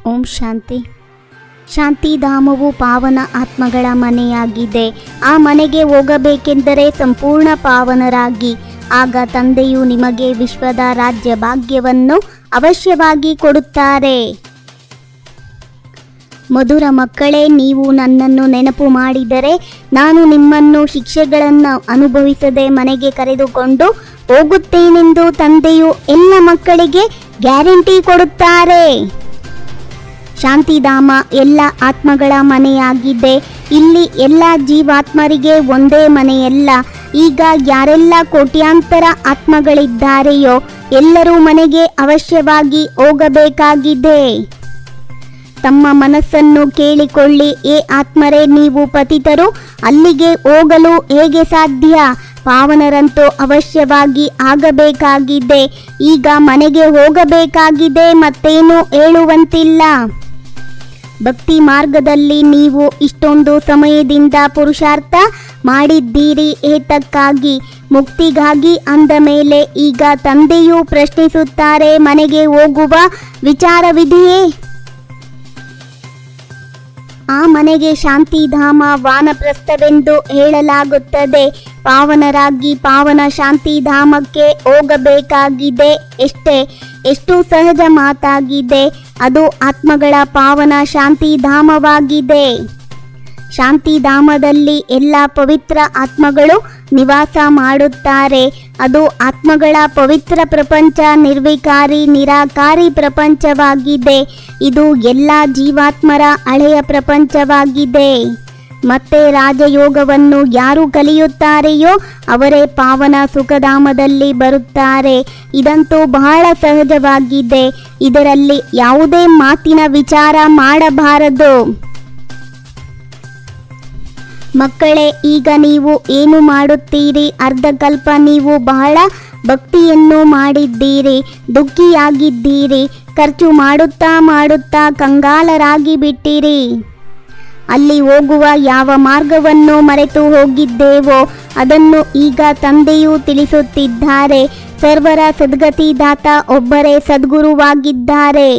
ಓಂ ಶಾಂತಿ. ಶಾಂತಿಧಾಮವು ಪಾವನ ಆತ್ಮಗಳ ಮನೆಯಾಗಿದೆ. ಆ ಮನೆಗೆ ಹೋಗಬೇಕೆಂದರೆ ಸಂಪೂರ್ಣ ಪಾವನರಾಗಿ. ಆಗ ತಂದೆಯು ನಿಮಗೆ ವಿಶ್ವದ ರಾಜ್ಯ ಭಾಗ್ಯವನ್ನು ಅವಶ್ಯವಾಗಿ ಕೊಡುತ್ತಾರೆ. ಮಧುರ ಮಕ್ಕಳೇ, ನೀವು ನನ್ನನ್ನು ನೆನಪು ಮಾಡಿದರೆ ನಾನು ನಿಮ್ಮನ್ನು ಶಿಕ್ಷೆಗಳನ್ನು ಅನುಭವಿಸದೆ ಮನೆಗೆ ಕರೆದುಕೊಂಡು ಹೋಗುತ್ತೇನೆಂದು ತಂದೆಯು ಎಲ್ಲ ಮಕ್ಕಳಿಗೆ ಗ್ಯಾರಂಟಿ ಕೊಡುತ್ತಾರೆ. ಶಾಂತಿಧಾಮ ಎಲ್ಲ ಆತ್ಮಗಳ ಮನೆಯಾಗಿದೆ. ಇಲ್ಲಿ ಎಲ್ಲ ಜೀವಾತ್ಮರಿಗೆ ಒಂದೇ ಮನೆಯಲ್ಲ. ಈಗ ಯಾರೆಲ್ಲ ಕೋಟ್ಯಾಂತರ ಆತ್ಮಗಳಿದ್ದಾರೆಯೋ ಎಲ್ಲರೂ ಮನೆಗೆ ಅವಶ್ಯವಾಗಿ ಹೋಗಬೇಕಾಗಿದೆ. ತಮ್ಮ ಮನಸ್ಸನ್ನು ಕೇಳಿಕೊಳ್ಳಿ. ಏ ಆತ್ಮರೇ, ನೀವು ಪತಿತರು ಅಲ್ಲಿಗೆ ಹೋಗಲು ಹೇಗೆ ಸಾಧ್ಯ? ಪಾವನರಂತೂ ಅವಶ್ಯವಾಗಿ ಆಗಬೇಕಾಗಿದೆ. ಈಗ ಮನೆಗೆ ಹೋಗಬೇಕಾಗಿದೆ, ಮತ್ತೇನು ಹೇಳುವಂತಿಲ್ಲ. ಭಕ್ತಿ ಮಾರ್ಗದಲ್ಲಿ ನೀವು ಇಷ್ಟೊಂದು ಸಮಯದಿಂದ ಪುರುಷಾರ್ಥ ಮಾಡಿದ್ದೀರಿ ಏತಕ್ಕಾಗಿ? ಮುಕ್ತಿಗಾಗಿ. ಅಂದ ಮೇಲೆ ಈಗ ತಂದೆಯು ಪ್ರಶ್ನಿಸುತ್ತಾರೆ, ಮನೆಗೆ ಹೋಗುವ ವಿಚಾರವಿದೆಯೇ? ಆ ಮನೆಗೆ ಶಾಂತಿಧಾಮ ವಾನಪ್ರಸ್ಥವೆಂದು ಹೇಳಲಾಗುತ್ತದೆ. ಪಾವನರಾಗಿ ಪಾವನ ಶಾಂತಿಧಾಮಕ್ಕೆ ಹೋಗಬೇಕಾಗಿದೆ. ಎಷ್ಟು ಸಹಜ ಮಾತಾಗಿದೆ. ಅದು ಆತ್ಮಗಳ ಪಾವನ ಶಾಂತಿಧಾಮವಾಗಿದೆ. ಶಾಂತಿಧಾಮದಲ್ಲಿ ಎಲ್ಲ ಪವಿತ್ರ ಆತ್ಮಗಳು ನಿವಾಸ ಮಾಡುತ್ತಾರೆ. ಅದು ಆತ್ಮಗಳ ಪವಿತ್ರ ಪ್ರಪಂಚ, ನಿರ್ವಿಕಾರಿ ನಿರಾಕಾರಿ ಪ್ರಪಂಚವಾಗಿದೆ. ಇದು ಎಲ್ಲ ಜೀವಾತ್ಮರ ಹಳೆಯ ಪ್ರಪಂಚವಾಗಿದೆ. ಮತ್ತೆ ರಾಜಯೋಗವನ್ನು ಯಾರು ಕಲಿಯುತ್ತಾರೆಯೋ ಅವರೇ ಪಾವನ ಸುಖಧಾಮದಲ್ಲಿ ಬರುತ್ತಾರೆ. ಇದಂತೂ ಬಹಳ ಸಹಜವಾಗಿದೆ. ಇದರಲ್ಲಿ ಯಾವುದೇ ಮಾತಿನ ವಿಚಾರ ಮಾಡಬಾರದು. ಮಕ್ಕಳೇ, ಈಗ ನೀವು ಏನು ಮಾಡುತ್ತೀರಿ? ಅರ್ಧಕಲ್ಪ ನೀವು ಬಹಳ ಭಕ್ತಿಯನ್ನು ಮಾಡಿದ್ದೀರಿ, ದುಃಖಿಯಾಗಿದ್ದೀರಿ. ಖರ್ಚು ಮಾಡುತ್ತಾ ಕಂಗಾಲರಾಗಿ ಬಿಟ್ಟಿರಿ. ಅಲ್ಲಿ ಹೋಗುವ ಯಾವ ಮಾರ್ಗವನ್ನು ಮರೆತು ಹೋಗಿದ್ದೇವೋ ಅದನ್ನು ಈಗ ತಂದೆಯು ತಿಳಿಸುತ್ತಿದ್ದಾರೆ. ಸರ್ವರ ಸದ್ಗತಿದಾತ ಒಬ್ಬರೇ ಸದ್ಗುರುವಾಗಿದ್ದಾರೆ.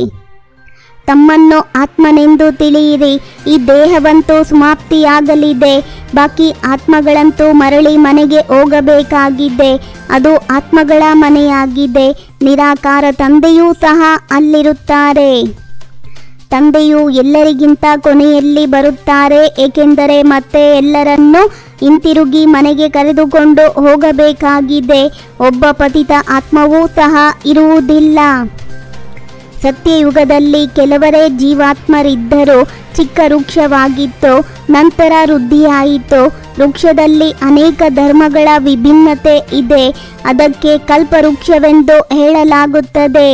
ತಮ್ಮನ್ನು ಆತ್ಮನೆಂದು ತಿಳಿಯಿರಿ. ಈ ದೇಹವಂತೂ ಸಮಾಪ್ತಿಯಾಗಲಿದೆ. ಬಾಕಿ ಆತ್ಮಗಳಂತೂ ಮರಳಿ ಮನೆಗೆ ಹೋಗಬೇಕಾಗಿದೆ. ಅದು ಆತ್ಮಗಳ ಮನೆಯಾಗಿದೆ. ನಿರಾಕಾರ ತಂದೆಯೂ ಸಹ ಅಲ್ಲಿರುತ್ತಾರೆ. ತಂದೆಯು ಎಲ್ಲರಿಗಿಂತ ಕೊನೆಯಲ್ಲಿ ಬರುತ್ತಾರೆ, ಏಕೆಂದರೆ ಮತ್ತೆ ಎಲ್ಲರನ್ನೂ ಹಿಂತಿರುಗಿ ಮನೆಗೆ ಕರೆದುಕೊಂಡು ಹೋಗಬೇಕಾಗಿದೆ. ಒಬ್ಬ ಪತಿತ ಆತ್ಮವೂ ಸಹ ಇರುವುದಿಲ್ಲ. ಸತ್ಯಯುಗದಲ್ಲಿ ಕೆಲವರೇ ಜೀವಾತ್ಮರಿದ್ದರು. ಚಿಕ್ಕ ವೃಕ್ಷವಾಗಿತ್ತು, ನಂತರ ವೃದ್ಧಿಯಾಯಿತು. ವೃಕ್ಷದಲ್ಲಿ ಅನೇಕ ಧರ್ಮಗಳ ವಿಭಿನ್ನತೆ ಇದೆ. ಅದಕ್ಕೆ ಕಲ್ಪವೃಕ್ಷವೆಂದು ಹೇಳಲಾಗುತ್ತದೆ.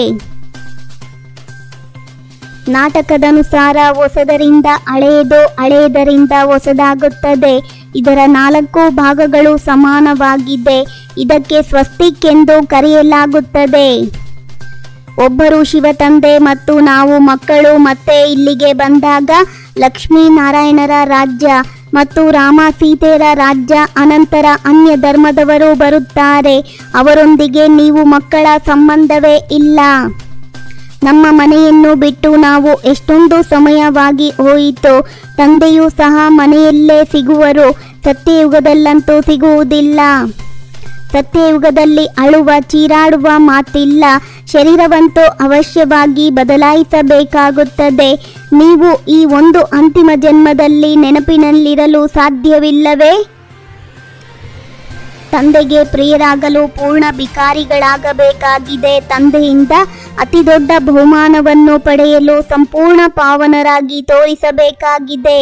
ನಾಟಕದನುಸಾರ ಹೊಸದರಿಂದ ಹಳೆಯದು, ಹಳೆಯದರಿಂದ ಹೊಸದಾಗುತ್ತದೆ. ಇದರ 4 ಭಾಗಗಳು ಸಮಾನವಾಗಿದೆ. ಇದಕ್ಕೆ ಸ್ವಸ್ತಿಕ್ ಎಂದು ಕರೆಯಲಾಗುತ್ತದೆ. ಒಬ್ಬರು ಶಿವತಂದೆ ಮತ್ತು ನಾವು ಮಕ್ಕಳು. ಮತ್ತೆ ಇಲ್ಲಿಗೆ ಬಂದಾಗ ಲಕ್ಷ್ಮೀನಾರಾಯಣರ ರಾಜ್ಯ ಮತ್ತು ರಾಮ ಸೀತೆಯರ ರಾಜ್ಯ, ಅನಂತರ ಅನ್ಯ ಧರ್ಮದವರು ಬರುತ್ತಾರೆ. ಅವರೊಂದಿಗೆ ನೀವು ಮಕ್ಕಳ ಸಂಬಂಧವೇ ಇಲ್ಲ. ನಮ್ಮ ಮನೆಯನ್ನು ಬಿಟ್ಟು ನಾವು ಎಷ್ಟೊಂದು ಸಮಯವಾಗಿ ಹೋಯಿತು. ತಂದೆಯೂ ಸಹ ಮನೆಯಲ್ಲೇ ಸಿಗುವರು. ಸತ್ಯಯುಗದಲ್ಲಂತೂ ಸಿಗುವುದಿಲ್ಲ. ಸತ್ಯಯುಗದಲ್ಲಿ ಅಳುವ ಚೀರಾಡುವ ಮಾತಿಲ್ಲ. ಶರೀರವಂತೂ ಅವಶ್ಯವಾಗಿ ಬದಲಾಯಿಸಬೇಕಾಗುತ್ತದೆ. ನೀವು ಈ ಒಂದು ಅಂತಿಮ ಜನ್ಮದಲ್ಲಿ ನೆನಪಿನಲ್ಲಿರಲು ಸಾಧ್ಯವಿಲ್ಲವೇ? ತಂದೆಗೆ ಪ್ರಿಯರಾಗಲು ಪೂರ್ಣ ಭಿಕಾರಿಗಳಾಗಬೇಕಾಗಿದೆ. ತಂದೆಯಿಂದ ಅತಿ ದೊಡ್ಡ ಬಹುಮಾನವನ್ನು ಪಡೆಯಲು ಸಂಪೂರ್ಣ ಪಾವನರಾಗಿ ತೋರಿಸಬೇಕಾಗಿದೆ.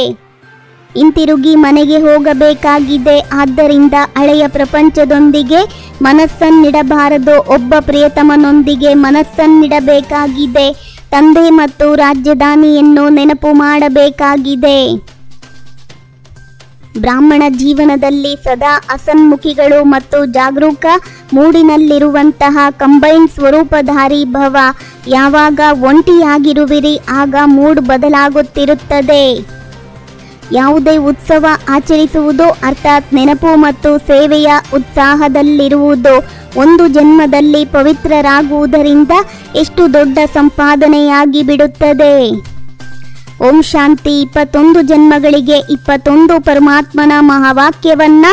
ಹಿಂತಿರುಗಿ ಮನೆಗೆ ಹೋಗಬೇಕಾಗಿದೆ. ಆದ್ದರಿಂದ ಹಳೆಯ ಪ್ರಪಂಚದೊಂದಿಗೆ ಮನಸ್ಸನ್ನಿಡಬಾರದು. ಒಬ್ಬ ಪ್ರಿಯತಮನೊಂದಿಗೆ ಮನಸ್ಸನ್ನಿಡಬೇಕಾಗಿದೆ. ತಂದೆ ಮತ್ತು ರಾಜಧಾನಿಯನ್ನು ನೆನಪು ಮಾಡಬೇಕಾಗಿದೆ. ಬ್ರಾಹ್ಮಣ ಜೀವನದಲ್ಲಿ ಸದಾ ಹಸನ್ಮುಖಿಗಳು ಮತ್ತು ಜಾಗರೂಕ ಮೂಡಿನಲ್ಲಿರುವಂತಹ ಕಂಬೈನ್ಡ್ ಸ್ವರೂಪಧಾರಿ ಭವ. ಯಾವಾಗ ಒಂಟಿಯಾಗಿರುವಿರಿ ಆಗ ಮೂಡ್ ಬದಲಾಗುತ್ತಿರುತ್ತದೆ. ಯಾವುದೇ ಉತ್ಸವ ಆಚರಿಸುವುದು ಅರ್ಥಾತ್ ನೆನಪು ಮತ್ತು ಸೇವೆಯ ಉತ್ಸಾಹದಲ್ಲಿರುವುದು. ಒಂದು ಜನ್ಮದಲ್ಲಿ ಪವಿತ್ರರಾಗುವುದರಿಂದ ಎಷ್ಟು ದೊಡ್ಡ ಸಂಪಾದನೆಯಾಗಿ ಬಿಡುತ್ತದೆ. ಓಂ ಶಾಂತಿ. 21 ಜನ್ಮಗಳಿಗೆ 21 ಪರಮಾತ್ಮನ ಮಹಾವಾಕ್ಯವನ್ನ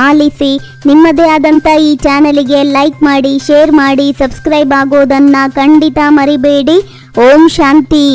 ಆಲಿಸಿ. ನಿಮ್ಮದೇ ಆದಂಥ ಈ ಚಾನಲಿಗೆ ಲೈಕ್ ಮಾಡಿ, ಶೇರ್ ಮಾಡಿ, ಸಬ್ಸ್ಕ್ರೈಬ್ ಆಗೋದನ್ನು ಖಂಡಿತ ಮರಿಬೇಡಿ. ಓಂ ಶಾಂತಿ.